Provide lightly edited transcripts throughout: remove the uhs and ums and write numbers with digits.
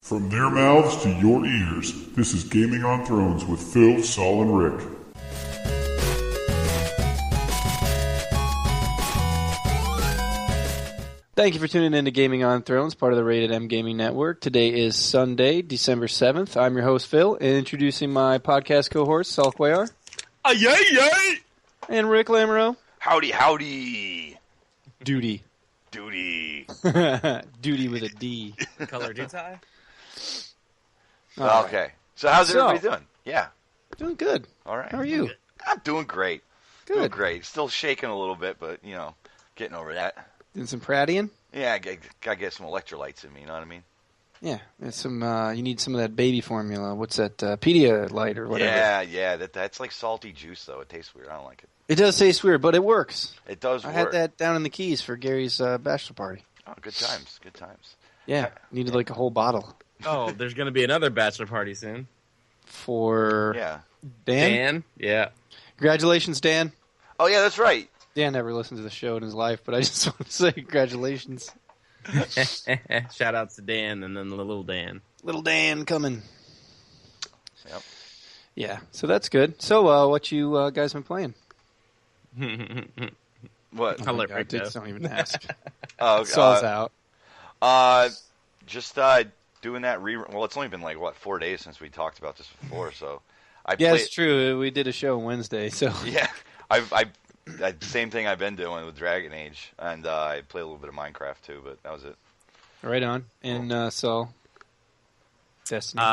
From their mouths to your ears, this is Gaming on Thrones with Phil, Saul, and Rick. Thank you for tuning in to Gaming on Thrones, part of the Rated M Gaming Network. Today is Sunday, December 7th. I'm your host, Phil, and introducing my podcast cohorts, Saul Cuellar. Yay, yay! And Rick Lamoureux. Howdy, howdy. Duty. Duty. Duty with a D. Color do tie? Okay. So how's everybody doing? Yeah. Doing good. All right. How are you? I'm doing great. Good. Doing great. Still shaking a little bit, but, getting over that. Doing some Prattian? Yeah, I gotta get some electrolytes in me, you know what I mean? Yeah. There's some. You need some of that baby formula. What's that? Pedialyte or whatever. Yeah. That's like salty juice, though. It tastes weird. I don't like it. It does taste weird, but it works. It does work. I had that down in the Keys for Gary's bachelor party. Oh, good times. Good times. Yeah. Needed like a whole bottle. Oh, there's going to be another bachelor party soon. For Dan? Dan? Yeah. Congratulations, Dan. Oh, yeah, that's right. Dan never listened to the show in his life, but I just want to say congratulations. Shout outs to Dan and then the little Dan. Little Dan coming. Yep. Yeah, so that's good. So, what you guys been playing? What? I'll let Rick know. Don't even ask. Oh, Saw's out. Just doing that rerun. Well, it's only been 4 days since we talked about this before, so Yeah, it's true. We did a show Wednesday, so yeah, same thing I've been doing with Dragon Age, and I played a little bit of Minecraft too, but that was it. right on. And so, Destiny.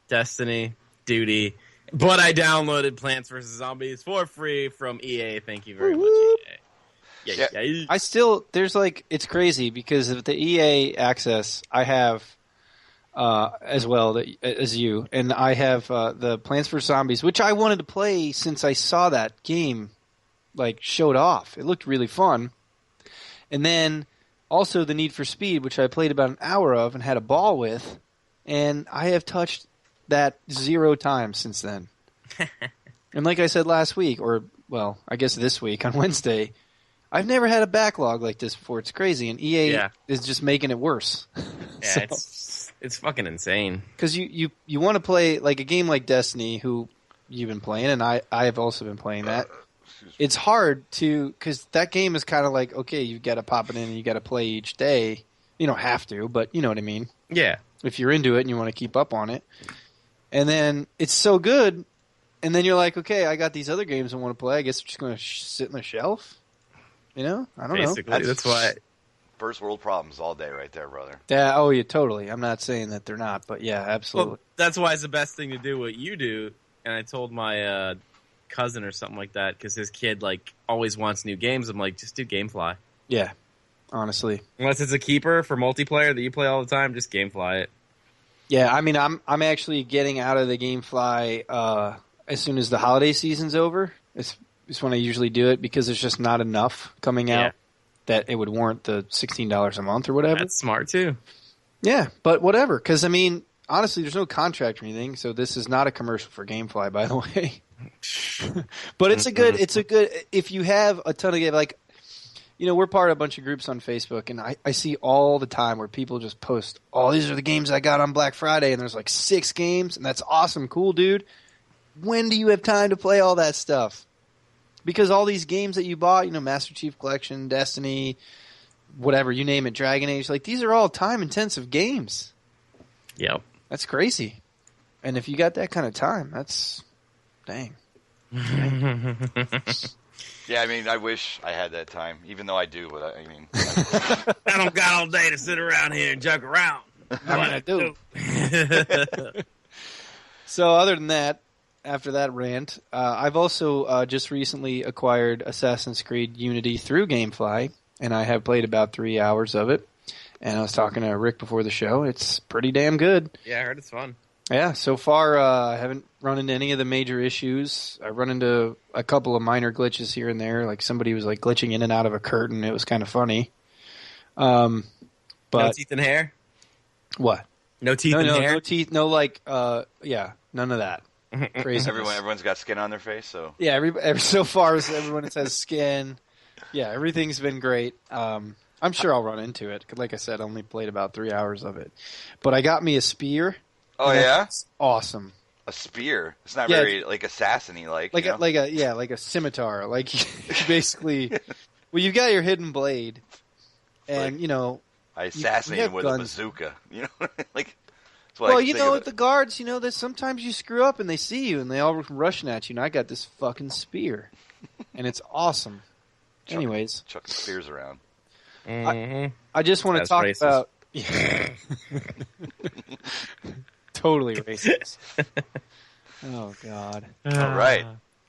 Destiny, Duty. But I downloaded Plants vs. Zombies for free from EA. Thank you very much, EA. Yeah. I still it's crazy because of the EA access I have as well as you, and I have the Plants vs. Zombies, which I wanted to play since I saw that game showed off. It looked really fun. And then also the Need for Speed, which I played about an hour of and had a ball with, and I have touched that 0 times since then. And like I said last week, I guess this week on Wednesday, I've never had a backlog like this before. It's crazy, and EA is just making it worse. Yeah, it's fucking insane. Because you want to play a game like Destiny, who you've been playing, and I have also been playing that. It's hard because that game is kind of okay, you got to pop it in and you got to play each day. You don't have to, but you know what I mean. Yeah. If you're into it and you want to keep up on it. And then it's so good, and then you're like, okay, I got these other games I want to play. I guess I'm just going to sit on the shelf. I don't know. Basically, that's why. First world problems all day right there, brother. Yeah, yeah, totally. I'm not saying that they're not, but yeah, absolutely. Well, that's why it's the best thing to do what you do. And I told my cousin or something like that because his kid always wants new games. I'm like, just do GameFly. Yeah, honestly. Unless it's a keeper for multiplayer that you play all the time, just GameFly it. Yeah, I mean, I'm actually getting out of the GameFly as soon as the holiday season's over. It's when I usually do it because there's just not enough coming out that it would warrant the $16 a month or whatever. That's smart too. Yeah, but whatever. Because I mean, honestly, there's no contract or anything, so this is not a commercial for GameFly, by the way. But it's a good. If you have a ton of we're part of a bunch of groups on Facebook, and I see all the time where people just post, "Oh, these are the games I got on Black Friday," and there's 6 games, and that's awesome, cool, dude. When do you have time to play all that stuff? Because all these games that you bought, Master Chief Collection, Destiny, whatever, you name it, Dragon Age, these are all time-intensive games. Yep. That's crazy. And if you got that kind of time, that's... dang. Yeah, I mean, I wish I had that time, even though I do, but I mean... I don't got all day to sit around here and joke around. I do. So other than that, after that rant, I've also just recently acquired Assassin's Creed Unity through GameFly, and I have played about 3 hours of it. And I was talking to Rick before the show. It's pretty damn good. Yeah, I heard it's fun. Yeah, so far I haven't run into any of the major issues. I run into a couple of minor glitches here and there. Somebody was glitching in and out of a curtain. It was kind of funny. But no teeth and hair? What? No teeth and hair? No teeth. No none of that. Crazy. Everyone's got skin on their face, so... Yeah, so far everyone has skin. Yeah, everything's been great. I'm sure I'll run into it. 'Cause like I said, I only played about 3 hours of it. But I got me a spear. Oh and yeah, that's awesome. a spear. It's not Yeah, very like assassin-y like. Like you know? like a scimitar. Like you basically, well, you've got your hidden blade, and Like- you know. I you assassinate have him with guns. a bazooka. You know, like. That's what I Well, you think know, of with the guards, you know, that sometimes you screw up and they see you and they all rushing at you. And I got this fucking spear, and it's awesome. Chuck- Anyways, chucking spears around. Mhm. I just want to That's talk racist. about totally racist. Oh God. All right.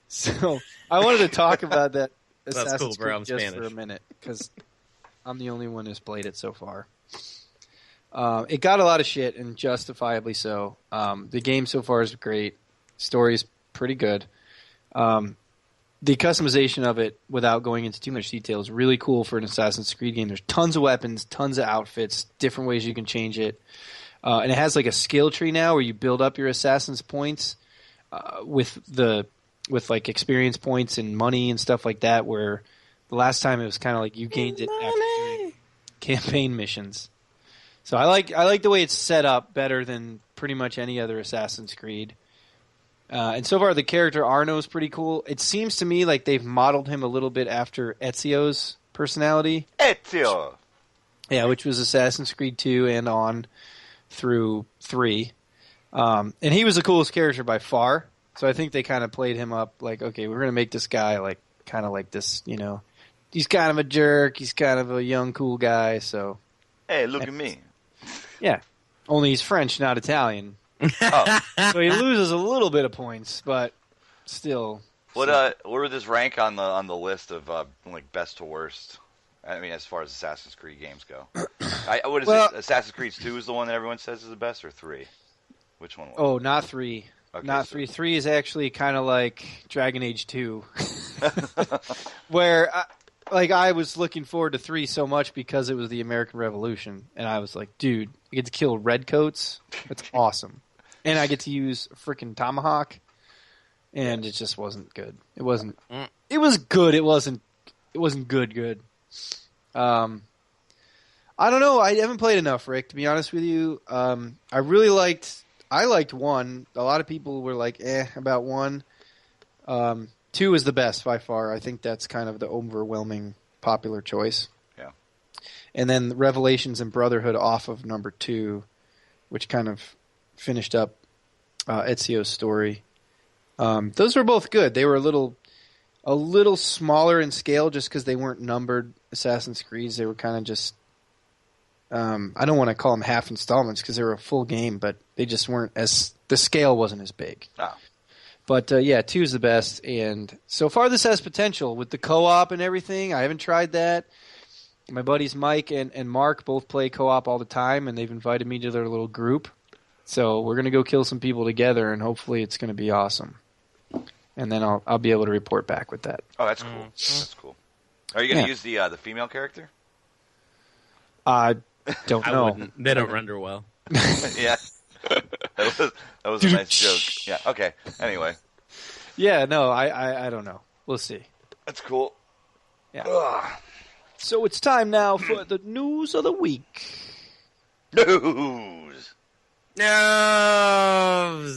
So I wanted to talk about that That's Assassin's cool, bro. Creed I'm just Spanish. for a minute because I'm the only one who's played it so far. It got a lot of shit, and justifiably so. The game so far is great. Story's pretty good. The customization of it, without going into too much detail, is really cool for an Assassin's Creed game. There's tons of weapons, tons of outfits, different ways you can change it. And it has like a skill tree now where you build up your Assassin's points with like experience points and money and stuff like that, where the last time it was kind of like you gained it after doing campaign missions. So I like the way it's set up better than pretty much any other Assassin's Creed. And so far, the character Arno is pretty cool. It seems to me like they've modeled him a little bit after Ezio's personality. Ezio. Yeah, which was Assassin's Creed 2 and on through 3. And he was the coolest character by far. So I think they kind of played him up like, okay, we're going to make this guy like kind of like this, you know. He's kind of a jerk. He's kind of a young, cool guy. So, Hey, look at me. yeah. Only he's French, not Italian. Oh, So he loses a little bit of points, but still. what would this rank on the list of like best to worst? I mean, as far as Assassin's Creed games go, what is Well- it? Assassin's Creed 2 is the one that everyone says is the best, or 3? Which one? Was Oh, not 3. Okay, Not so- 3. 3 is actually kind of like Dragon Age 2. Where, I was looking forward to 3 so much because it was the American Revolution. And I was like, dude, I get to kill redcoats? That's awesome. And I get to use a freaking tomahawk. And it just wasn't good. It wasn't. It was good. It wasn't good. I don't know. I haven't played enough, Rick, to be honest with you. I liked 1. A lot of people were like, about 1. 2 is the best by far. I think that's kind of the overwhelming popular choice. Yeah. And then Revelations and Brotherhood off of number 2, which kind of finished up Ezio's story. Those were both good. They were a little smaller in scale just because they weren't numbered Assassin's Creeds. They were kind of just I don't want to call them half installments because they were a full game, but they just weren't the scale wasn't as big. Oh. But yeah, 2 is the best, and so far this has potential with the co-op and everything. I haven't tried that. My buddies Mike and Mark both play co-op all the time, and they've invited me to their little group. So we're gonna go kill some people together, and hopefully it's gonna be awesome. And then I'll be able to report back with that. Oh, that's cool. That's cool. Are you going to use the female character? I don't I know. wouldn't. They don't render well. Yeah. That was a nice joke. Yeah. Okay. Anyway, Yeah, no, I don't know. We'll see. that's cool. Yeah. Ugh. So it's time now for the news of the week. News. No.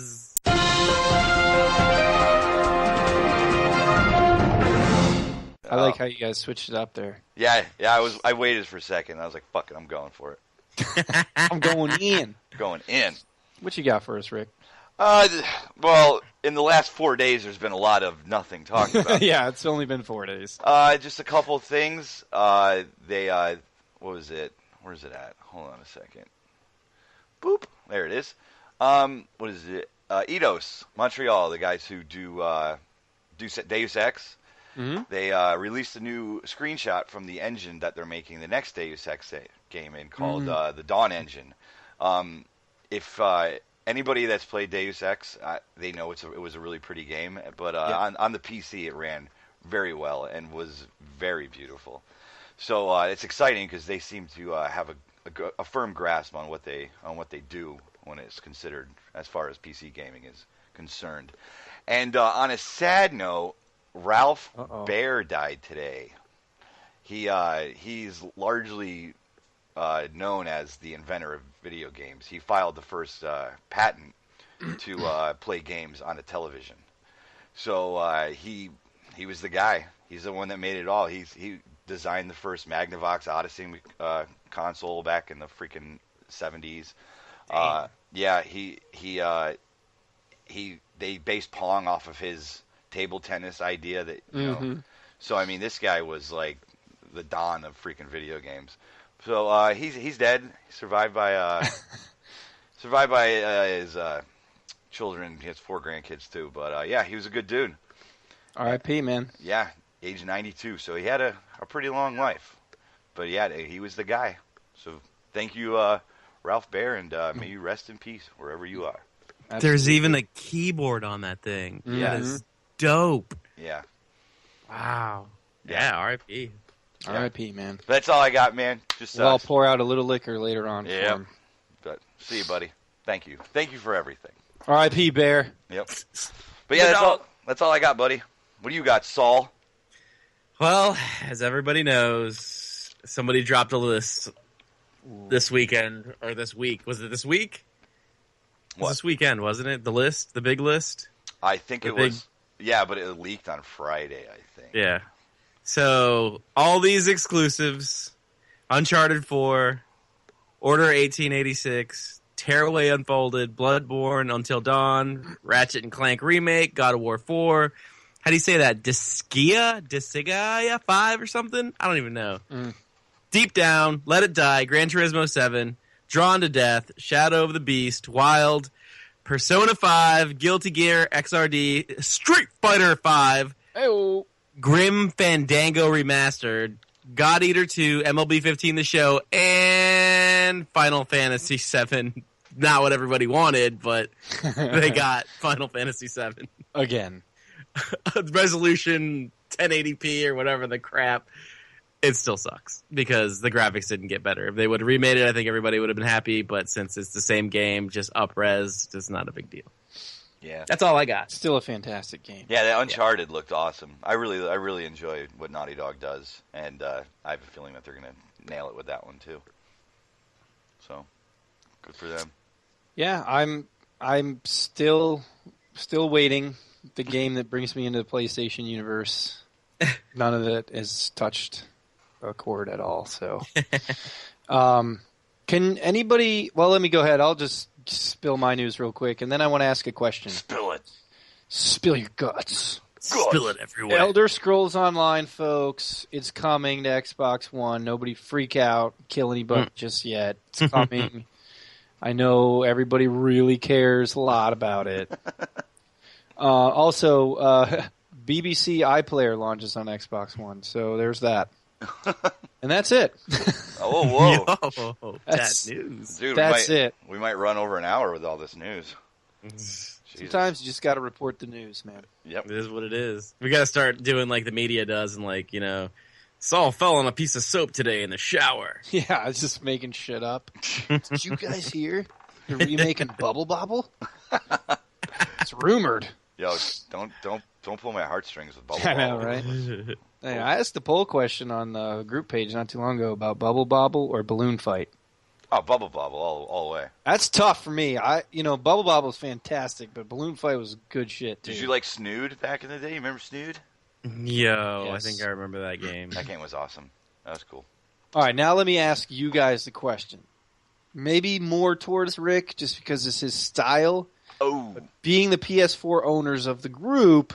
I like how you guys switched it up there. Yeah. I waited for a second. I was like, "Fuck it, I'm going for it. I'm going in. Going in." What you got for us, Rick? Well, in the last 4 days, there's been a lot of nothing talked about. Yeah, it's only been 4 days. Just a couple of things. What was it? Where's it at? Hold on a second. Boop. There it is. What is it? Eidos, Montreal, the guys who do Deus Ex. Mm-hmm. They released a new screenshot from the engine that they're making the next Deus Ex game in called the Dawn engine. If anybody that's played Deus Ex, they know it was a really pretty game. But on the PC, it ran very well and was very beautiful. So it's exciting because they seem to have a firm grasp on what they do when it's considered as far as PC gaming is concerned. And on a sad note, Ralph Baer died today. He's largely known as the inventor of video games. He filed the first patent to play games on a television. So he was the guy. He's the one that made it all. He designed the first Magnavox Odyssey console back in the freaking 70s. Yeah, they based Pong off of his table tennis idea that you know. So I mean, this guy was like the Don of freaking video games. So he's dead. He's survived by his children. He has 4 grandkids too. But yeah, he was a good dude. R.I.P. man. Yeah, age 92. So he had a pretty long life. But yeah, he was the guy. So thank you, Ralph Baer, and may you rest in peace wherever you are. Absolutely. There's even a keyboard on that thing. Yeah. That is dope. Yeah. Wow. Yeah, R.I.P. R.I.P. man. That's all I got, man. Just Well, I'll pour out a little liquor later on. Yeah. For him. But see you, buddy. Thank you. Thank you for everything. R.I.P. Bear. Yep. But yeah, that's all I got, buddy. What do you got, Saul? Well, as everybody knows, somebody dropped a list this weekend, or this week. Was it this week? It was this weekend, wasn't it? The list? The big list? I think it was. Yeah, but it leaked on Friday, I think. Yeah. So, all these exclusives, Uncharted 4, Order 1886, Tearaway Unfolded, Bloodborne, Until Dawn, Ratchet and Clank Remake, God of War 4. How do you say that? Disgaea 5 or something? I don't even know. Deep Down, Let It Die, Gran Turismo 7, Drawn to Death, Shadow of the Beast, Wild, Persona 5, Guilty Gear XRD, Street Fighter 5, Hey-o. Grim Fandango Remastered, God Eater 2, MLB 15 The Show, and Final Fantasy 7. Not what everybody wanted, but they got Final Fantasy 7. Again. Resolution 1080p or whatever the crap. It still sucks because the graphics didn't get better. If they would have remade it, I think everybody would have been happy, but since it's the same game, just up-res, it's not a big deal. Yeah. That's all I got. Still a fantastic game. Yeah, the Uncharted looked awesome. I really enjoy what Naughty Dog does, and I have a feeling that they're going to nail it with that one too. So, good for them. Yeah, I'm still waiting. The game that brings me into the PlayStation universe. None of it has touched a chord at all. So, can anybody? Well, let me go ahead. I'll just spill my news real quick, and then I want to ask a question. Spill it. Spill your guts. Spill it everywhere. Elder Scrolls Online, folks. It's coming to Xbox One. Nobody freak out, kill anybody just yet. It's coming. I know everybody really cares a lot about it. Also, BBC iPlayer launches on Xbox One, so there's that. And that's it. Oh, whoa. Yo, That's- that news. Dude, That's it. We might run over an hour with all this news. Sometimes you just got to report the news, man. Yep. It is what it is. We got to start doing like the media does and like, Saul fell on a piece of soap today in the shower. Yeah, I was just making shit up. Did you guys hear they're remaking Bubble Bobble? It's rumored. Yo, don't pull my heartstrings with Bubble I know, Bobble. right? Hey, I asked the poll question on the group page not too long ago about Bubble Bobble or Balloon Fight. Oh, Bubble Bobble all the way. That's tough for me. Bubble Bobble is fantastic, but Balloon Fight was good shit too. Did you like Snood back in the day? You remember Snood? Yo, Yes. I think I remember that game. That game was awesome. That was cool. All right, now let me ask you guys the question. Maybe more towards Rick, just because it's his style. Oh. Being the PS4 owners of the group,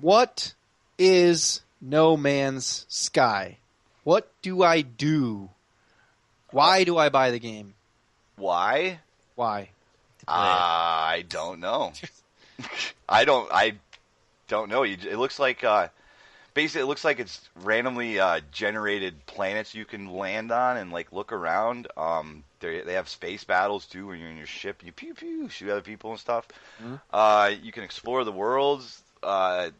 what is No Man's Sky? What do I do? Why do I buy the game? Why? Why? I don't know. I don't know. It looks like basically it looks like it's randomly generated planets you can land on and like look around. They have space battles too when you're in your ship. You pew pew shoot other people and stuff. Mm-hmm. You can explore the worlds, but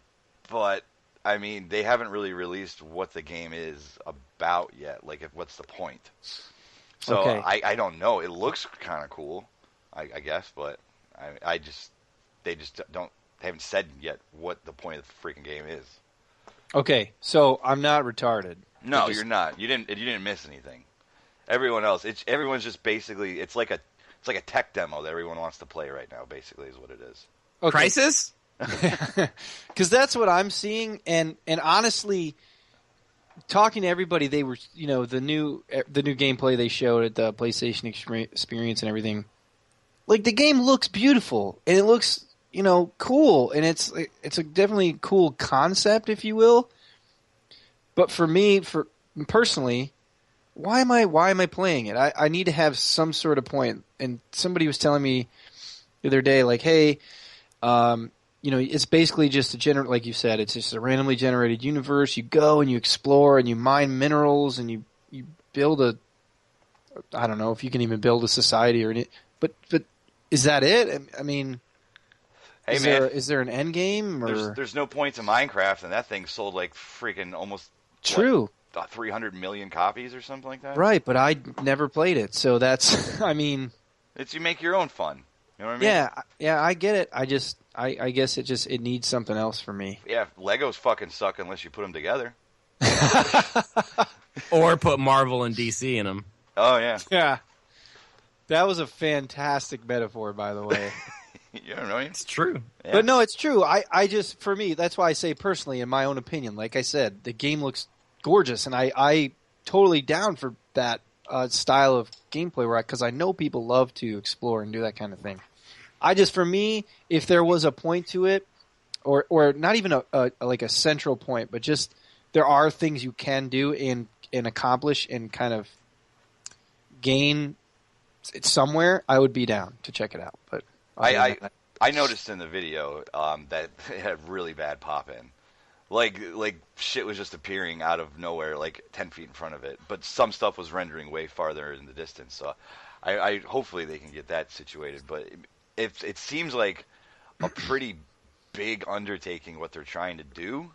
I mean they haven't really released what the game is about yet. Like, what's the point? So Okay. I don't know. It looks kind of cool, I guess, but they haven't said yet what the point of the freaking game is. Okay, so I'm not retarded. No, you're not. You didn't miss anything. Everyone else, everyone's just basically it's like a tech demo that everyone wants to play right now. Basically, is what it is. Okay. Crisis? Because that's what I'm seeing, and honestly, talking to everybody, they were the new gameplay they showed at the PlayStation Experience and everything. Like the game looks beautiful and it looks cool, and it's a definitely cool concept, if you will. But for me, personally, why am I playing it? I need to have some sort of point. And somebody was telling me the other day, like, hey, it's basically just like you said, it's just a randomly generated universe. You go and you explore and you mine minerals and you build I don't know if you can even build a society or anything. But is that it? I mean, hey, is there an end game? Or? There's no point to Minecraft, and that thing sold like freaking almost true. 300 million copies or something like that. Right, but I never played it, so that's I mean, it's you make your own fun. You know what I mean? Yeah, I get it. I guess it needs something else for me. Yeah, Legos fucking suck unless you put them together. Or put Marvel and DC in them. Oh yeah. Yeah. That was a fantastic metaphor, by the way. You don't know. It's true. Yeah. But no, it's true. I just, for me, that's why I say personally, in my own opinion, like I said, the game looks gorgeous, and I totally down for that style of gameplay, because I know people love to explore and do that kind of thing. For me, if there was a point to it, or not even a central point, but just there are things you can do and accomplish and kind of gain it's somewhere, I would be down to check it out. But I noticed in the video that it had really bad pop in. Like shit was just appearing out of nowhere, like 10 feet in front of it. But some stuff was rendering way farther in the distance. So I hopefully they can get that situated. But it seems like a pretty big undertaking what they're trying to do.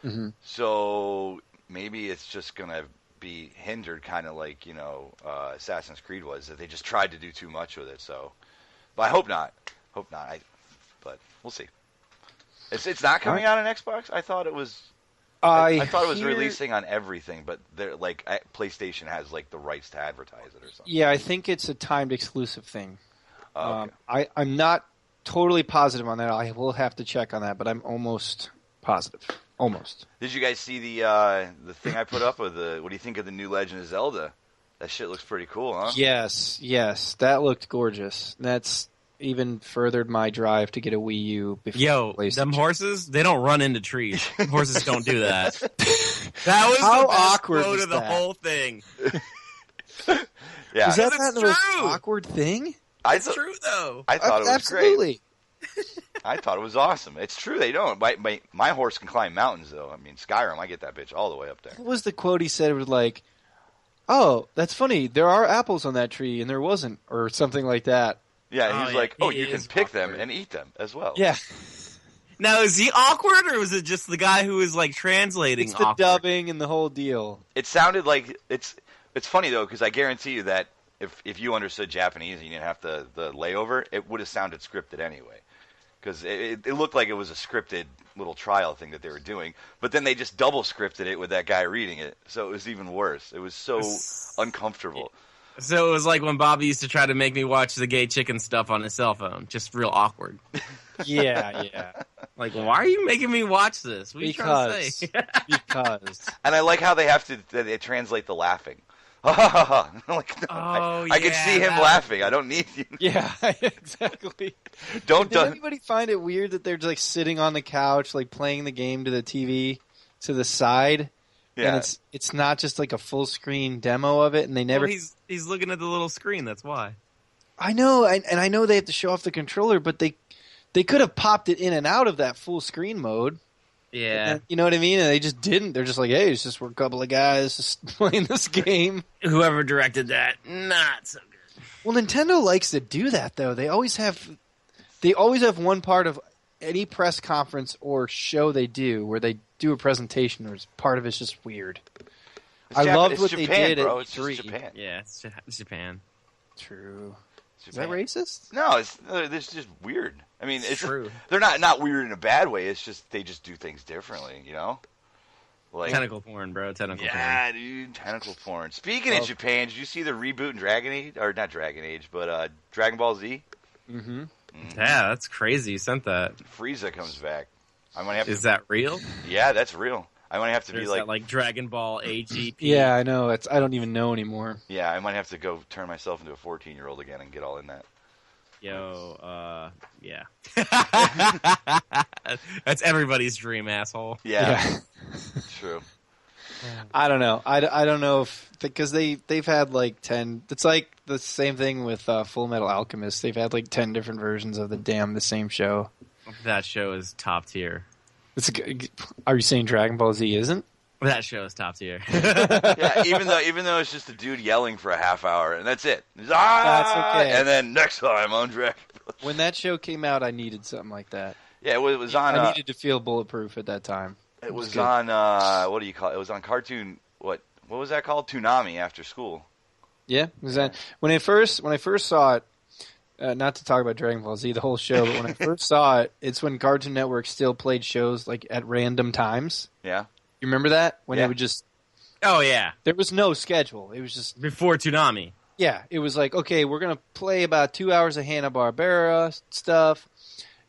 Mm-hmm. So maybe it's just gonna be hindered, kind of like Assassin's Creed was, that they just tried to do too much with it. So, but I hope not. But we'll see. It's not coming out on Xbox. I thought it was. I thought it was releasing on everything, but they're like PlayStation has like the rights to advertise it or something. Yeah, I think it's a timed exclusive thing. Okay. I'm not totally positive on that. I will have to check on that, but I'm almost positive. Almost. Did you guys see the thing I put up with what do you think of the new Legend of Zelda? That shit looks pretty cool, huh? Yes, that looked gorgeous. That's even furthered my drive to get a Wii U before PlayStation. Them horses, they don't run into trees. Horses don't do that. That was how the best awkward quote was of the that? whole thing. Yeah. Is that It's not the most true. awkward thing? It's true, though. I thought it was Absolutely. great. I thought it was awesome. It's true they don't. My horse can climb mountains, though. I mean, Skyrim, I get that bitch all the way up there. What was the quote he said? It was like, "Oh, that's funny. There are apples on that tree, and there wasn't," or something like that. Yeah, Oh, he's yeah. like, "Oh, It you can is pick them awkward. and eat them as well." Yeah, Now, is he awkward, or was it just the guy who was like translating it's the awkward? dubbing and the whole deal. It sounded like it's funny though, because I guarantee you that if you understood Japanese and you didn't have the layover, it would have sounded scripted anyway. Because it looked like it was a scripted little trial thing that they were doing, but then they just double scripted it with that guy reading it, so it was even worse. It was so uncomfortable. So it was like when Bobby used to try to make me watch the gay chicken stuff on his cell phone. Just real awkward. Yeah. Like, why are you making me watch this? What are you trying to say? Because And I like how they translate the laughing. Like, no, Oh, I can yeah, see him that- laughing. I don't need you. yeah, exactly. Don't Did anybody find it weird that they're just like sitting on the couch, like playing the game to the TV to the side? Yeah. And it's not just like a full screen demo of it, and they never. Well, he's looking at the little screen. That's why. I know, and I know they have to show off the controller, but they could have popped it in and out of that full screen mode. Yeah. And, you know what I mean? And they just didn't. They're just like, hey, it's just we're a couple of guys just playing this game. Whoever directed that, not so good. Well, Nintendo likes to do that, though. They always have one part of any press conference or show they do where they do a presentation where part of it's just weird. I loved what Japan, they did bro. at It's E3. just Japan. Yeah, it's Japan. True. It's Is that Japan. racist? No, it's just weird. I mean, it's True. They're not weird in a bad way. It's just they just do things differently, you know. Like Tentacle porn, bro. Tentacle porn. yeah, dude, tentacle porn. Speaking of Japan, did you see the reboot in Dragon Age, or not Dragon Age, but Dragon Ball Z? Mm-hmm. Yeah, that's crazy. You sent that. Frieza comes back. I might have Is to. that real? Yeah, that's real. I might have to There's be that, like Dragon Ball AGP. Yeah, I know. I don't even know anymore. yeah, I might have to go turn myself into a 14-year-old again and get all in that. Yo, yeah. That's everybody's dream, asshole. Yeah, true. I don't know. I don't know if because they've had like 10. It's like the same thing with Full Metal Alchemist. They've had like 10 different versions of the same show. That show is top tier. Are you saying Dragon Ball Z isn't? That show is top tier. Yeah, even though it's just a dude yelling for a half hour and that's it. That's okay. And then next time on Dragon Ball. When that show came out, I needed something like that. Yeah, it was on. I needed to feel bulletproof at that time. It was good. on. What do you call it? It was on Cartoon. What was that called? Toonami after school. Yeah, was that when I first saw it? Not to talk about Dragon Ball Z, the whole show, but when I first saw it, it's when Cartoon Network still played shows like at random times. Yeah. You remember that when Yeah. it would just Oh yeah, there was no schedule. It was just before Toonami. yeah. It was like okay, we're gonna play about 2 hours of Hanna-Barbera stuff,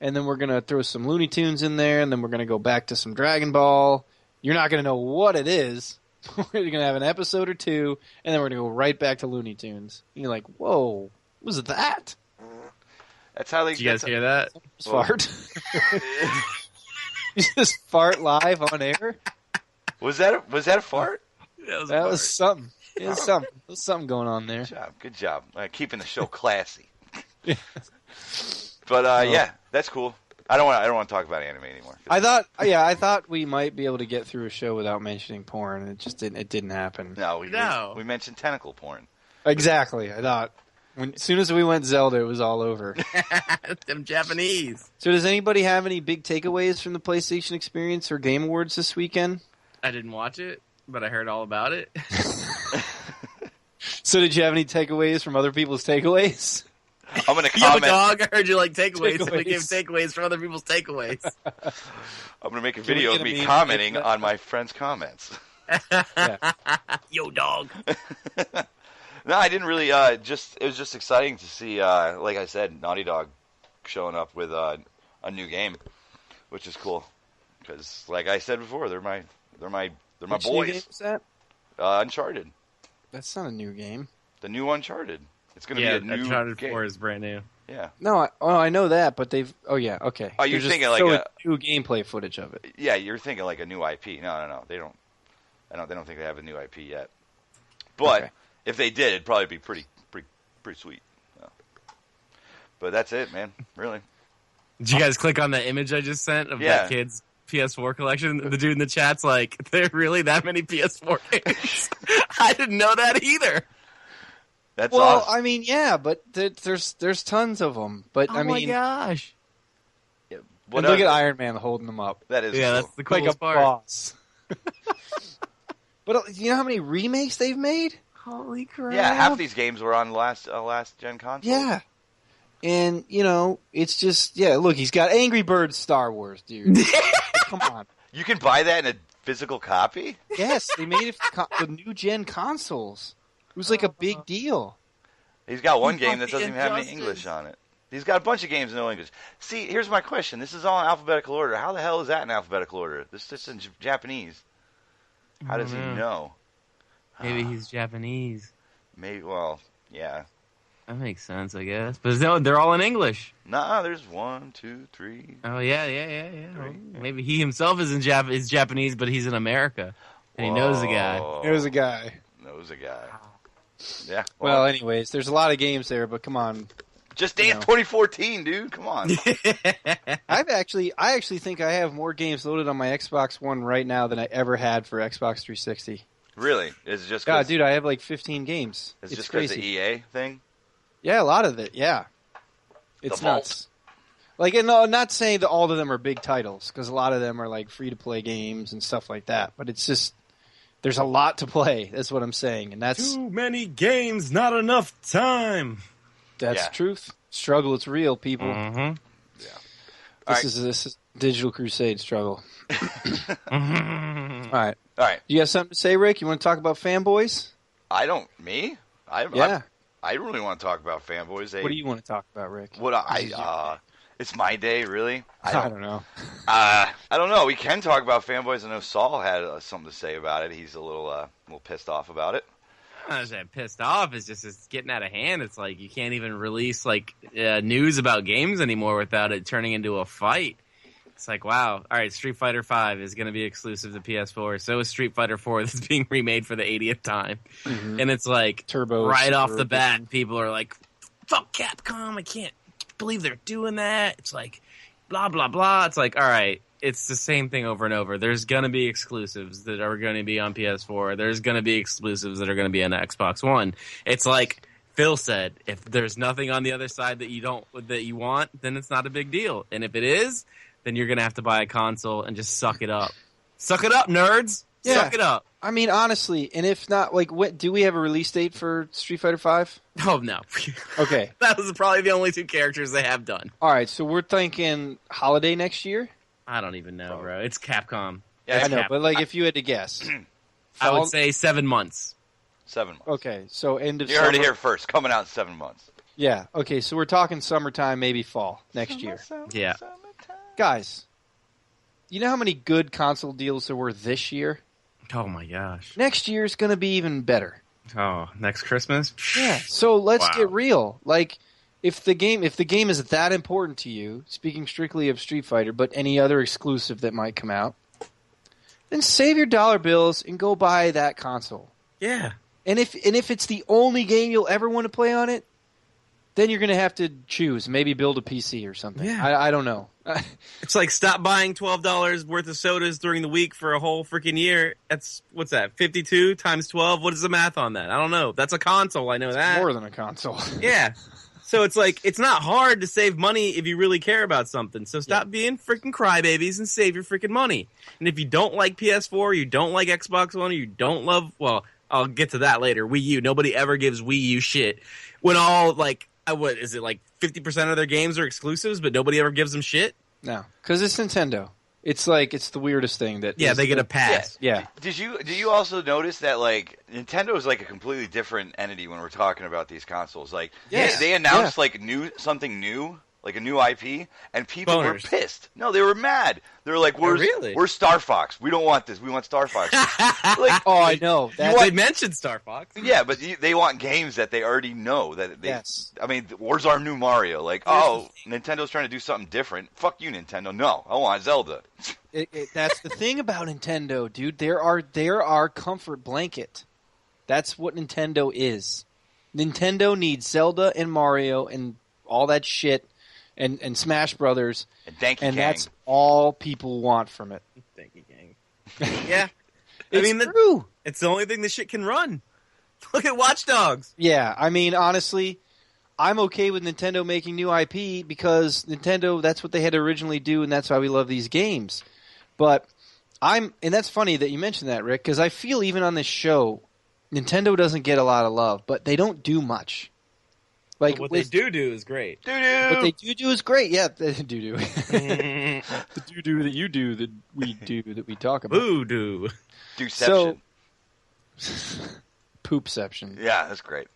and then we're gonna throw some Looney Tunes in there, and then we're gonna go back to some Dragon Ball. You're not gonna know what it is. We're gonna have an episode or two, and then we're gonna go right back to Looney Tunes. And you're like, whoa, what was that? That's how they. Did you guys hear that? Just fart. You just fart live on air. Was that a fart? That was something. It was something. There was something going on there. Good job. Keeping the show classy. But yeah, that's cool. I don't want to talk about anime anymore. I thought we might be able to get through a show without mentioning porn, and it just didn't. It didn't happen. No, No. we mentioned tentacle porn. Exactly. I thought as soon as we went Zelda, it was all over. Them Japanese. So, does anybody have any big takeaways from the PlayStation Experience or Game Awards this weekend? I didn't watch it, but I heard all about it. So, did you have any takeaways from other people's takeaways? I'm gonna Yo, comment. dog, I heard you like takeaways. I'm gonna give Takeaways. takeaways from other people's takeaways. I'm gonna make a Can we video get of a me meme commenting like that? on my friend's comments. Yo, dog. No, I didn't really. It was just exciting to see. Like I said, Naughty Dog showing up with a new game, which is cool. Because, like I said before, they're my Which new game boys. was that? Uncharted, That's not a new game. the new Uncharted. It's gonna Yeah, be a new Uncharted game. 4 is brand new. Yeah, No, I know that, but they've. Oh yeah, okay. Oh, you're They're just thinking like showing a- new gameplay footage of it. yeah. You're thinking like a new IP. No. They don't. They don't think they have a new IP yet. But Okay. if they did, it'd probably be pretty sweet. Yeah. But that's it, man. Really. Did you guys click on the image I just sent of Yeah. that kid's PS4 collection? The dude in the chat's like, there are really that many PS4 games? I didn't know that either. That's Well, awesome. I mean, yeah, but there's tons of them. But Oh I my mean, gosh. What and look at else? Iron Man holding them up That is Yeah, cool. that's the like coolest a part. boss. But you know how many remakes they've made? Holy crap. Yeah, half these games were on last gen console. Yeah. And, it's just, look, he's got Angry Birds Star Wars, dude. Come on. You can buy that in a physical copy? Yes, they made it for the new gen consoles. It was like a big deal. He's got one You game want that the doesn't even have any Injustice? English on it. He's got a bunch of games with no English. See, here's my question. This is all in alphabetical order. How the hell is that in alphabetical order? This is just in Japanese. How does he know? Maybe he's Japanese. Maybe, well, yeah. That makes sense, I guess. But no, they're all in English. Nah, there's 1, 2, 3. Oh, yeah. Well, maybe he himself is is Japanese, but he's in America. And he knows the guy. It was a guy. Knows a guy. Yeah. Well, anyways, there's a lot of games there, but come on. Just Dance 2014, dude. Come on. I actually think I have more games loaded on my Xbox One right now than I ever had for Xbox 360. Really? Is it just God, cause, dude, I have like 15 games. It's It's just because crazy. the EA thing? Yeah, a lot of it. Yeah, it's The vault. nuts. Like, and no, I'm not saying that all of them are big titles because a lot of them are like free to play games and stuff like that. But it's just there's a lot to play. That's what I'm saying, and that's Too many games, not enough time. that's Yeah. truth. Struggle, it's real, people. Mm-hmm. This is Digital Crusade struggle. All right. All right. You have something to say, Rick? You want to talk about fanboys? I don't. Me? Yeah. I really want to talk about fanboys. What do you want to talk about, Rick? It's my day, really. I don't know. I don't know. We can talk about fanboys. I know Saul had something to say about it. He's a little pissed off about it. I'm not saying pissed off. It's getting out of hand. It's like you can't even release news about games anymore without it turning into a fight. It's like, wow. All right, Street Fighter V is going to be exclusive to PS4. So is Street Fighter 4 that's being remade for the 80th time. Mm-hmm. And it's like, off the bat, people are like, fuck Capcom. I can't believe they're doing that. It's like, blah, blah, blah. It's like, all right, it's the same thing over and over. There's going to be exclusives that are going to be on PS4. There's going to be exclusives that are going to be on Xbox One. It's like Phil said, if there's nothing on the other side that you want, then it's not a big deal. And if it is, then you're going to have to buy a console and just suck it up. Suck it up, nerds! Yeah. Suck it up. I mean, honestly, and if not, do we have a release date for Street Fighter V? Oh, no. Okay. That was probably the only 2 characters they have done. All right, so we're thinking holiday next year? I don't even know, bro. It's Capcom. Yeah, I know, but if you had to guess. I would say 7 months. 7 months. Okay, so end of summer. You heard it here first. Coming out in 7 months. Yeah, okay, so we're talking summertime, maybe fall next year. Yeah. Guys, you know how many good console deals there were this year? Oh my gosh. Next year's going to be even better. Oh, next Christmas? Yeah, so let's get real. If the game is that important to you, speaking strictly of Street Fighter, but any other exclusive that might come out, then save your dollar bills and go buy that console. Yeah. And if it's the only game you'll ever want to play on it, then you're going to have to choose. Maybe build a PC or something. Yeah. I don't know. It's like stop buying $12 worth of sodas during the week for a whole freaking year. What's that? 52 times 12? What is the math on that? I don't know. That's a console. I know that. More than a console. Yeah. So it's like, it's not hard to save money if you really care about something. So stop being freaking crybabies and save your freaking money. And if you don't like PS4, you don't like Xbox One, or you don't love, well, I'll get to that later, Wii U. Nobody ever gives Wii U shit. When all, what is it, 50% of their games are exclusives, but nobody ever gives them shit? No, because it's Nintendo. It's the weirdest thing that. Yeah, they get a pass. Yeah. Do you also notice that Nintendo is a completely different entity when we're talking about these consoles? They announced something new, like a new IP, and people were pissed. No, they were mad. They were like, "We're Star Fox. We don't want this. We want Star Fox." I know. They mentioned Star Fox. Yeah, but they want games that they already know. I mean, where's our new Mario? Nintendo's trying to do something different. Fuck you, Nintendo. No, I want Zelda. That's the thing about Nintendo, dude. They're our comfort blanket. That's what Nintendo is. Nintendo needs Zelda and Mario and all that shit. And Smash Brothers, and that's all people want from it. Donkey Gang. Yeah. It's true. It's the only thing this shit can run. Look at Watch Dogs. Yeah, I mean, honestly, I'm okay with Nintendo making new IP because Nintendo, that's what they had to originally do, and that's why we love these games. But and that's funny that you mentioned that, Rick, because I feel even on this show, Nintendo doesn't get a lot of love, but they don't do much. What they do is great. What they do is great. Yeah, the do. The do that you do that we talk about. Voodoo. Doception. Poopception. Yeah, that's great.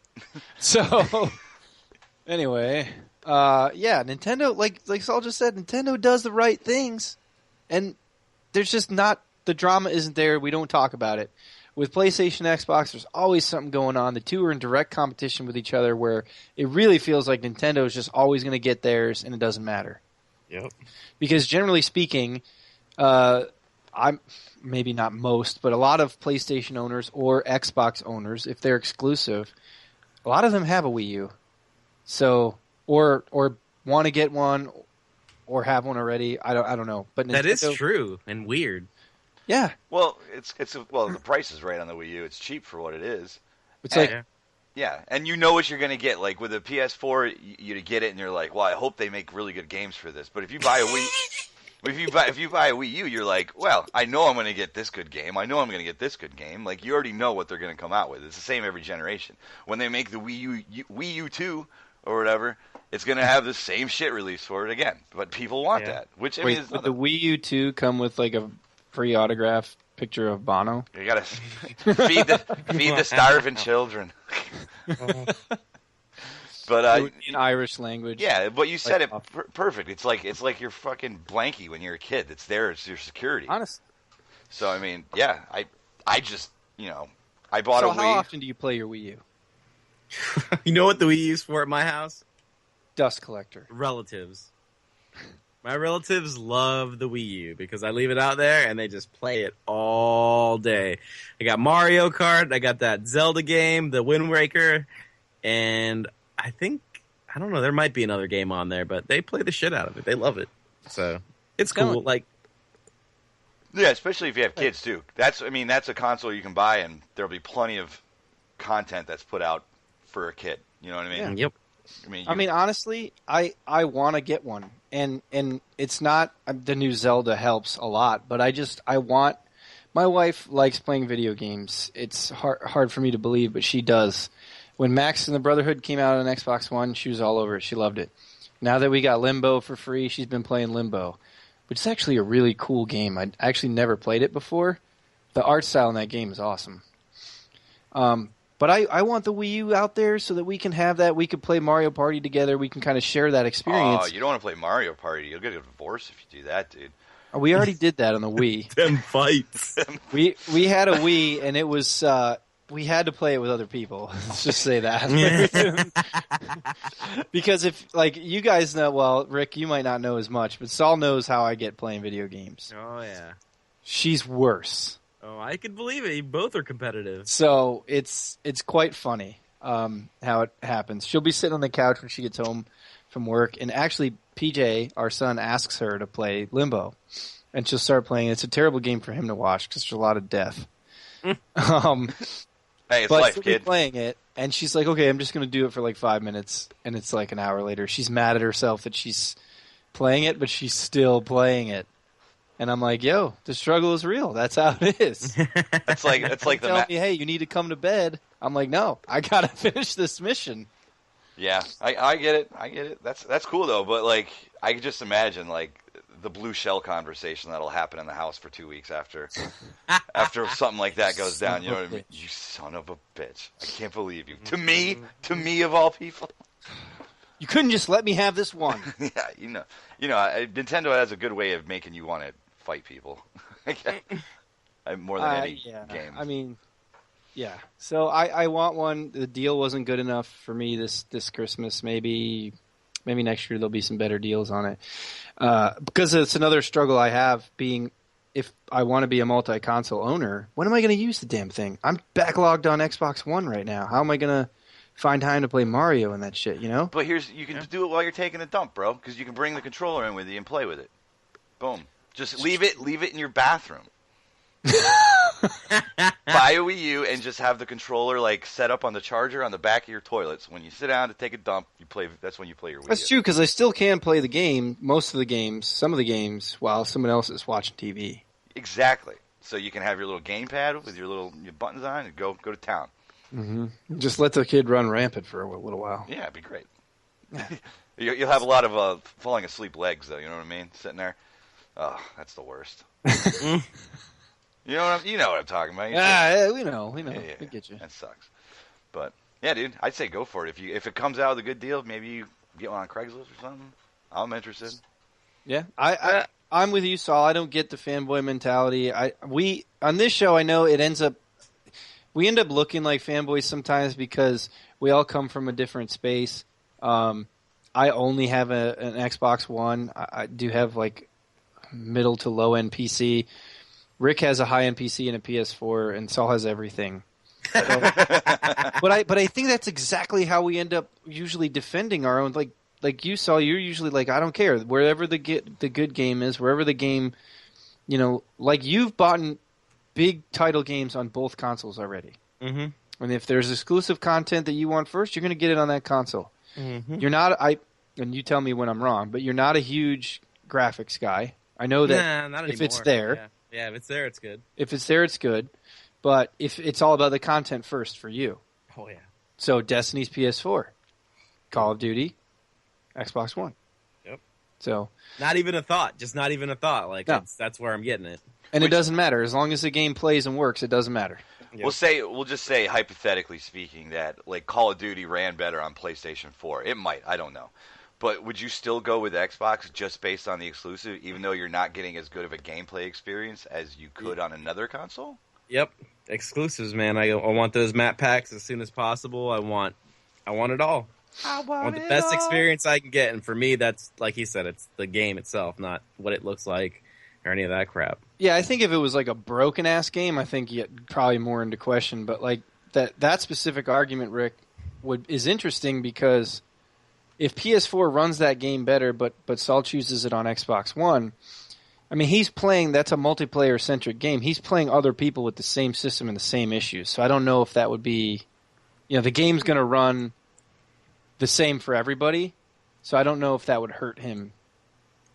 So, anyway, Nintendo, like Saul just said, Nintendo does the right things, and there's just not, the drama isn't there. We don't talk about it. With PlayStation and Xbox, there's always something going on. The two are in direct competition with each other where it really feels like Nintendo is just always going to get theirs and it doesn't matter. Yep. Because generally speaking, I'm maybe not most, but a lot of PlayStation owners or Xbox owners, if they're exclusive, a lot of them have a Wii U. So, or want to get one or have one already. I don't know. But Nintendo, that is true and weird. Yeah. Well, the price is right on the Wii U. It's cheap for what it is. It's yeah, and you know what you're going to get. Like with a PS4, you get it and you're like, well, I hope they make really good games for this. But if you buy a Wii, if you buy a Wii U, you're like, well, I know I'm going to get this good game. I know I'm going to get this good game. Like you already know what they're going to come out with. It's the same every generation. When they make the Wii U 2 or whatever, it's going to have the same shit released for it again. But people want that. Which, I mean, Wait, would the Wii U 2 come with like a free autograph picture of Bono? you got to feed the starving children. But in Irish language. yeah, but you said Like, it perfect. It's like your fucking blankie when you're a kid. It's there. It's your security. Honestly. So I mean, yeah, I just I bought So a Wii. how often do you play your Wii U? You know what the Wii U's for at my house? Dust collector. Relatives. My relatives love the Wii U because I leave it out there and they just play it all day. I got Mario Kart, I got that Zelda game, the Wind Waker, and I don't know, there might be another game on there, but they play the shit out of it. They love it. So, it's cool. Like, Yeah, especially if you have kids too. That's a console you can buy, and there'll be plenty of content that's put out for a kid. You know what I mean? yep. I mean, Honestly, I want to get one, and it's not the new Zelda helps a lot, but I want. My wife likes playing video games. It's hard for me to believe, but she does. When Max and the Brotherhood came out on Xbox One, she was all over it. She loved it. Now that we got Limbo for free, she's been playing Limbo, which is actually a really cool game. I actually never played it before. The art style in that game is awesome. But I want the Wii U out there so that we can have that. We could play Mario Party together. We can kind of share that experience. oh, you don't want to play Mario Party. You'll get a divorce if you do that, dude. We already did that on the Wii. Them fights. We had a Wii, and it was we had to play it with other people. Let's just say that. Because if you guys know, well, Rick, you might not know as much, but Saul knows how I get playing video games. Oh, yeah. She's worse. Oh, I could believe it. You both are competitive. So it's quite funny how it happens. She'll be sitting on the couch when she gets home from work, and actually PJ, our son, asks her to play Limbo, and she'll start playing. It's a terrible game for him to watch because there's a lot of death. Hey, it's but life, she'll kid. be playing it, and she's like, okay, I'm just going to do it for like 5 minutes, and it's like an hour later. She's mad at herself that she's playing it, but she's still playing it. And I'm like, yo, the struggle is real. That's how it is. It's like Tell me, hey, you need to come to bed. I'm like, no, I got to finish this mission. Yeah, I get it. I get it. That's cool though. But like, I could just imagine like the blue shell conversation that'll happen in the house for 2 weeks after something like that goes down. You know what I mean? You son of a bitch! I can't believe you. To me of all people. You couldn't just let me have this one. Yeah, Nintendo has a good way of making you want to fight people. More than any game. I mean, yeah. So I want one. The deal wasn't good enough for me this Christmas. Maybe next year there'll be some better deals on it. Because it's another struggle I have being, if I want to be a multi-console owner, when am I going to use the damn thing? I'm backlogged on Xbox One right now. How am I going to find time to play Mario and that shit, you know? But you can do it while you're taking a dump, bro, because you can bring the controller in with you and play with it. Boom. Just leave it in your bathroom. Buy a Wii U and just have the controller like set up on the charger on the back of your toilet. So when you sit down to take a dump, that's when you play your Wii U. That's true, because I still can play the game, some of the games, while someone else is watching TV. Exactly. So you can have your little gamepad with your buttons on and go to town. Mm-hmm. Just let the kid run rampant for a little while. Yeah, it'd be great. Yeah. You'll have a lot of falling asleep legs, though. You know what I mean? Sitting there. Oh, that's the worst. You know what I'm talking about. Yeah, we know. Yeah, we get you. That sucks. But yeah, dude, I'd say go for it. If it comes out with a good deal, maybe you get one on Craigslist or something. I'm interested. Yeah, I'm with you, Saul. I don't get the fanboy mentality. We on this show, I know we end up looking like fanboys sometimes because we all come from a different space. I only have an Xbox One. I do have like middle to low end PC. Rick has a high end PC and a PS4, and Saul has everything. So, but I think that's exactly how we end up usually defending our own. Like you, Saul, you're usually like, I don't care wherever the good game is, wherever the game, like you've bought big title games on both consoles already. Mm-hmm. And if there's exclusive content that you want first, you're going to get it on that console. Mm-hmm. You're not and you tell me when I'm wrong, but you're not a huge graphics guy. I know that not if anymore. it's there. Yeah, if it's there, it's good. If it's there, it's good. But if it's all about the content first for you. Oh, yeah. So Destiny's PS4. Call of Duty, Xbox One. Yep. So Not even a thought. Just not even a thought. Like No. that's where I'm getting it. and it doesn't matter as long as the game plays and works. It doesn't matter. Yep. We'll just say hypothetically speaking that like Call of Duty ran better on PlayStation 4. It might, I don't know. But would you still go with Xbox just based on the exclusive, even though you're not getting as good of a gameplay experience as you could on another console? Yep. Exclusives, man. I want those map packs as soon as possible. I want it all. I want the best experience I can get, and for me, that's like he said, it's the game itself, not what it looks like or any of that crap. Yeah, I think if it was like a broken ass game, I think you'd probably more into question. But like that specific argument, Rick, is interesting because if PS4 runs that game better, but Saul chooses it on Xbox One, I mean he's playing. That's a multiplayer centric game. He's playing other people with the same system and the same issues. So I don't know if that would be, the game's going to run the same for everybody. So I don't know if that would hurt him,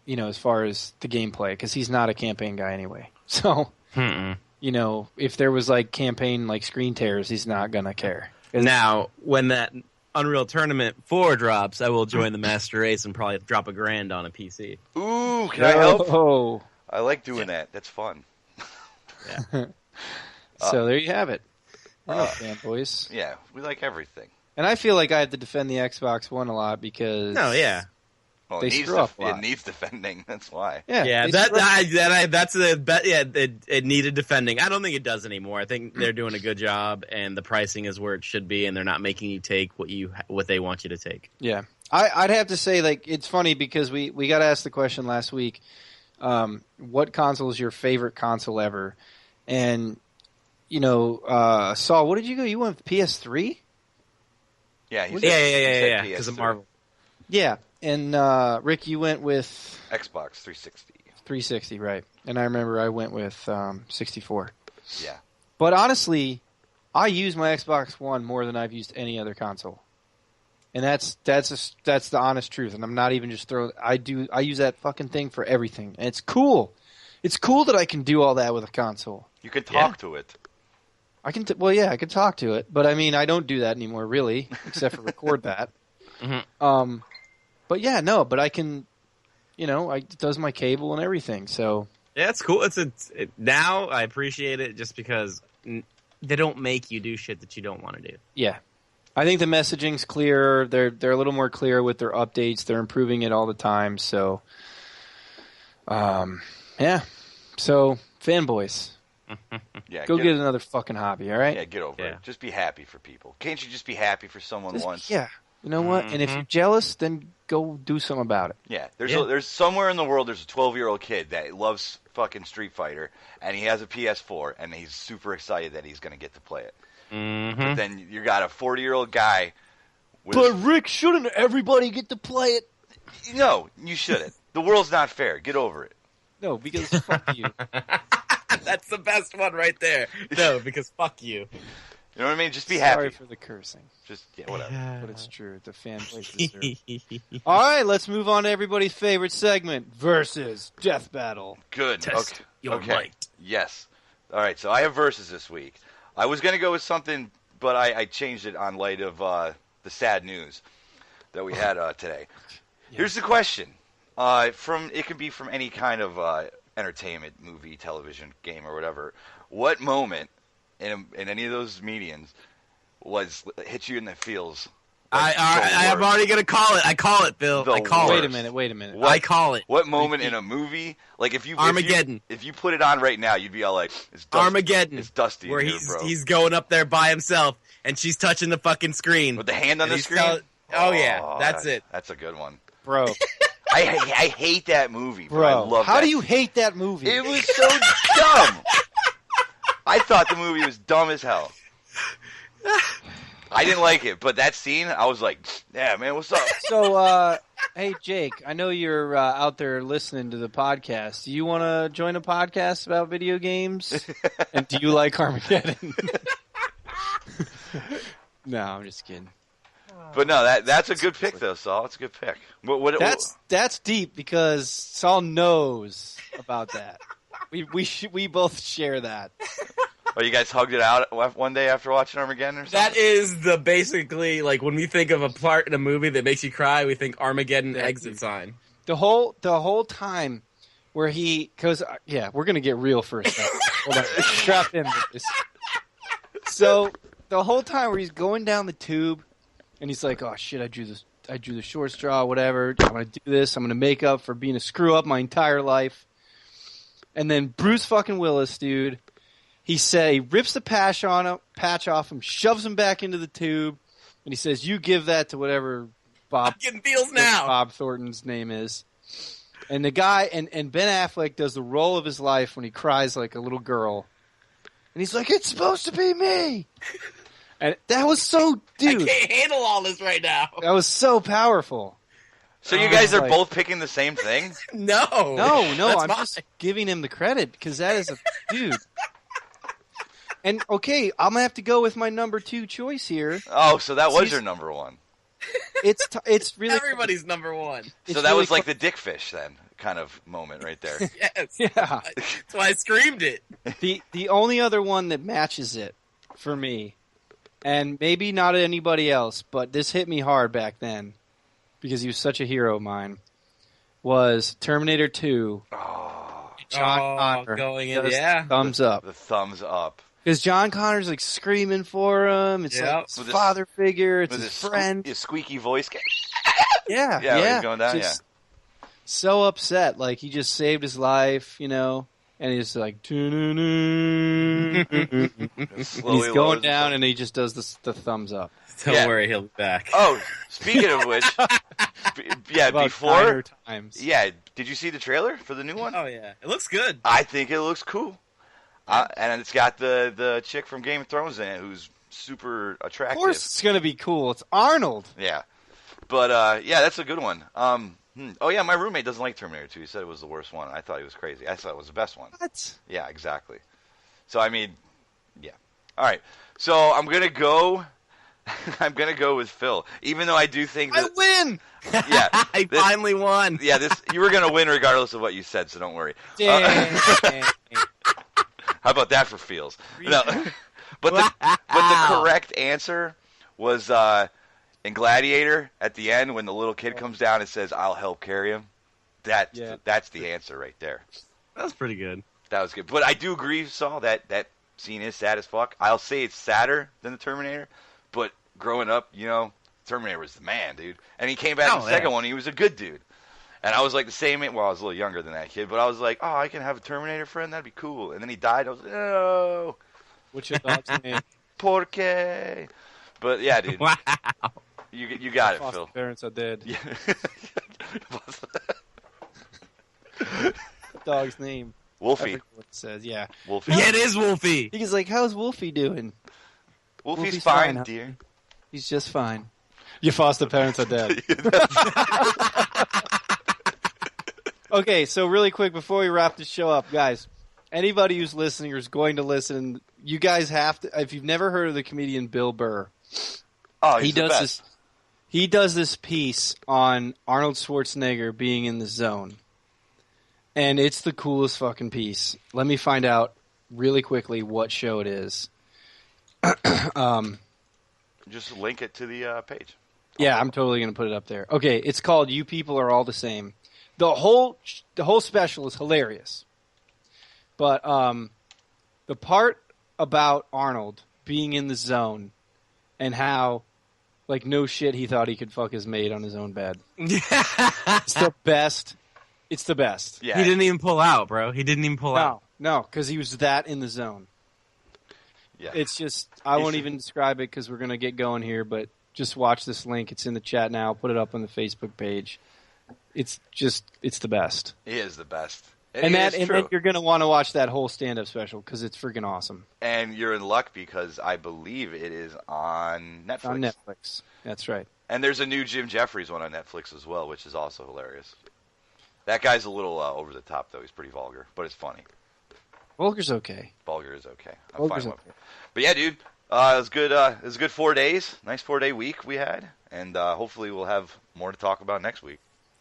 as far as the gameplay, because he's not a campaign guy anyway. So, if there was like campaign like screen tears, he's not gonna care. Now, when that Unreal Tournament 4 drops, I will join the Master Race and probably drop $1,000 on a PC. Ooh, can I help? Oh, I like doing that. That's fun. Yeah. so there you have it. We're not fanboys. Yeah, we like everything. And I feel like I have to defend the Xbox One a lot because No, yeah. Well, They it needs screw up a lot. it needs defending. That's why. yeah, Yeah, it needed defending. I don't think it does anymore. I think they're doing a good job, and the pricing is where it should be, and they're not making you take what they want you to take. Yeah, I'd have to say like it's funny because we got asked the question last week. What console is your favorite console ever? And Saul, what did you go? You went with PS3? Yeah, he Yeah. said Because of PS3. Marvel. Yeah, and Rick, you went with Xbox 360. 360, right? And I remember I went with 64. Yeah. But honestly, I use my Xbox One more than I've used any other console, and that's the honest truth. And I'm not even just throwing. I use that fucking thing for everything, and it's cool. It's cool that I can do all that with a console. You could talk to it. I can I can talk to it, but I mean I don't do that anymore really, except for record that. Mhm. But yeah, no, but I can, it does my cable and everything. So Yeah, it's cool. Now I appreciate it just because they don't make you do shit that you don't want to do. yeah, I think the messaging's clearer. They're a little more clear with their updates. They're improving it all the time. So, yeah. So fanboys, Yeah. go get another fucking hobby. All right. Yeah, get over Yeah. it. Just be happy for people. Can't you just be happy for someone once? Yeah. You know what? And if you're jealous, then go do something about it. Yeah, Yeah. there's somewhere in the world there's a 12-year-old kid that loves fucking Street Fighter, and he has a PS4, and he's super excited that he's going to get to play it. Mm-hmm. But then you got a 40-year-old guy with But Rick, shouldn't everybody get to play it? no, you shouldn't. The world's not fair. Get over it. No, because fuck you. That's the best one right there. No, because fuck you. You know what I mean? Just be Sorry happy. for the cursing, Just whatever. but it's true. The fanboys deserve. All right, let's move on to everybody's favorite segment: versus Death Battle. Good. Test okay. your okay. might. Yes. All right. So I have verses this week. I was going to go with something, but I changed it on light of the sad news that we had today. Here's the question. It can be from any kind of entertainment, movie, television, game, or whatever. What moment in any of those mediums hit you in the feels? I'm already gonna call it. I call it, Bill. I call Wait it. a minute. I call it. What moment in a movie, like if you Armageddon. if you put it on right now, you'd be all like, "It's dusty, Armageddon. It's dusty Where in here, he's bro." he's going up there by himself, and she's touching the fucking screen With the hand on And the he's screen. oh yeah, that's it. That's a good one. Bro, I hate that movie, but I love. how that do you hate that movie? It was so dumb. I thought the movie was dumb as hell. I didn't like it, but that scene, I was like, "Yeah, man, what's up?" So, hey Jake, I know you're out there listening to the podcast. Do you want to join a podcast about video games? And do you like Armageddon? No, I'm just kidding. But no, that's a good pick though, Saul. It's a good pick. That's deep because Saul knows about that. We both share that. Oh, you guys hugged it out one day after watching Armageddon or something? That is the basically like when we think of a part in a movie that makes you cry, we think Armageddon exit sign. The whole time where we're gonna get real for a second. Hold on, strap in with this. So the whole time where he's going down the tube, and he's like, "Oh shit, I drew the short straw, whatever. I'm gonna do this. I'm gonna make up for being a screw up my entire life." And then Bruce fucking Willis, dude, he rips the patch off him, shoves him back into the tube, and he says, "You give that to whatever I'm getting feels now. Bob Thornton's name is." And the guy and Ben Affleck does the role of his life when he cries like a little girl, and he's like, "It's supposed to be me." And that was so, dude. I can't handle all this right now. That was so powerful. So you guys are both picking the same thing? No, No, I'm just giving him the credit because that is a dude. And okay, I'm gonna have to go with my number 2 choice here. Oh, so that was your number 1. It's really everybody's number 1. So that was like the dickfish then kind of moment right there. Yes, Yeah. that's why I screamed it. The only other one that matches it for me, and maybe not anybody else, but this hit me hard back then because he was such a hero of mine, was Terminator 2. John Connor going in, does yeah. thumbs up. The thumbs up. Because John Connor's like screaming for him. It's like his father figure. It's his friend. His squeaky voice. Yeah. When he's going down, just so upset. Like he just saved his life, and he's like, and he's going down, and he just does the thumbs up. Don't worry, he'll be back. Oh, speaking of which, About before 9 times. Yeah, did you see the trailer for the new one? Oh yeah, it looks good. I think it looks cool. And it's got the chick from Game of Thrones in it who's super attractive. Of course it's going to be cool. It's Arnold. Yeah. But, that's a good one. Oh, yeah, my roommate doesn't like Terminator 2. He said it was the worst one. I thought he was crazy. I thought it was the best one. What? Yeah, exactly. So, I mean, yeah. All right. So, I'm going to go... I'm going to go with Phil. Even though I do think that... I win! Yeah. I finally won. Yeah, you were going to win regardless of what you said, so don't worry. Dang. How about that for feels? No. But the correct answer was in Gladiator at the end when the little kid comes down and says, "I'll help carry him." That's the answer right there. That was pretty good. That was good. But I do agree, Saul, that scene is sad as fuck. I'll say it's sadder than the Terminator, but growing up, Terminator was the man, dude. And he came back in the second one, he was a good dude. And I was like the same, well, I was a little younger than that kid, but I was like, oh, I can have a Terminator friend? That'd be cool. And then he died, I was like, no. What's your thoughts, man? Porque. But yeah, dude. Wow. You got it, Foster Phil. parents are dead. Yeah. Dog's name. I Wolfie. forget what it says, yeah. Wolfie. Yeah, it is Wolfie. He's like, how's Wolfie doing? Wolfie's Wolfie's fine, fine, dear. He's just fine. Your foster parents are dead. Okay, so really quick before we wrap this show up, guys, anybody who's listening or is going to listen, you guys have to, if you've never heard of the comedian Bill Burr, Oh, he does this piece on Arnold Schwarzenegger being in the zone. And it's the coolest fucking piece. Let me find out really quickly what show it is. Just link it to the page. Yeah, I'm totally going to put it up there. Okay, it's called You People Are All the Same. The whole special is hilarious. But the part about Arnold being in the zone and how, like, no shit, he thought he could fuck his maid on his own bed. It's the best. It's the best. Yeah. He didn't even pull out, bro. He didn't even pull out. No, because he was that in the zone. Yeah. It's just, I won't even describe it because we're going to get going here, but just watch this link. It's in the chat now. I'll put it up on the Facebook page. It's the best. He is the best. And then you're going to want to watch that whole stand-up special because it's freaking awesome. And you're in luck because I believe it is on Netflix. On Netflix. That's right. And there's a new Jim Jeffries one on Netflix as well, which is also hilarious. That guy's a little over the top, though. He's pretty vulgar, but it's funny. Vulgar's okay. Vulgar is okay. I'm Vulgar's fine with okay. it. But yeah, dude, it was good. It was a good 4 days. Nice 4-day week we had, and hopefully we'll have more to talk about next week.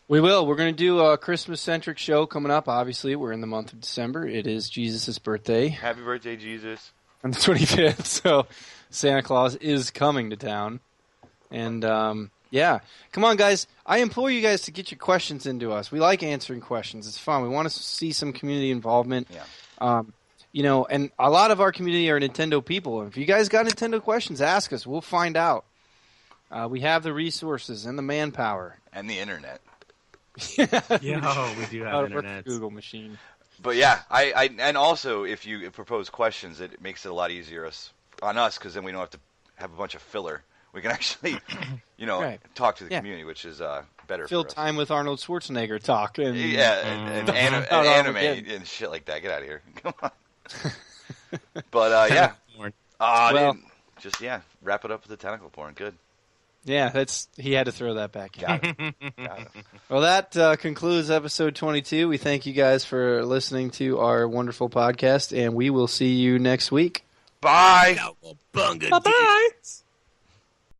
We will. We're going to do a Christmas-centric show coming up. Obviously, we're in the month of December. It is Jesus' birthday. Happy birthday, Jesus. on the 25th. So Santa Claus is coming to town. And, yeah. Come on, guys. I implore you guys to get your questions into us. We like answering questions. It's fun. We want to see some community involvement. Yeah. You know, and a lot of our community are Nintendo people. If you guys got Nintendo questions, ask us. We'll find out. We have the resources and the manpower. And the internet. Yeah, we do have internet. Google machine. But yeah, I and also if you propose questions, it makes it a lot easier on us because then we don't have to have a bunch of filler. We can actually, Right. talk to the Yeah. community, which is better Fill for us. time with Arnold Schwarzenegger talk. And, And anime Armageddon. and shit like that. Get out of here. Come on. But yeah. Well- Just wrap it up with the tentacle porn. Good. Yeah, he had to throw that back in. Got it. Got it. Well, that concludes episode 22. We thank you guys for listening to our wonderful podcast, and we will see you next week. Bye. Bye-bye.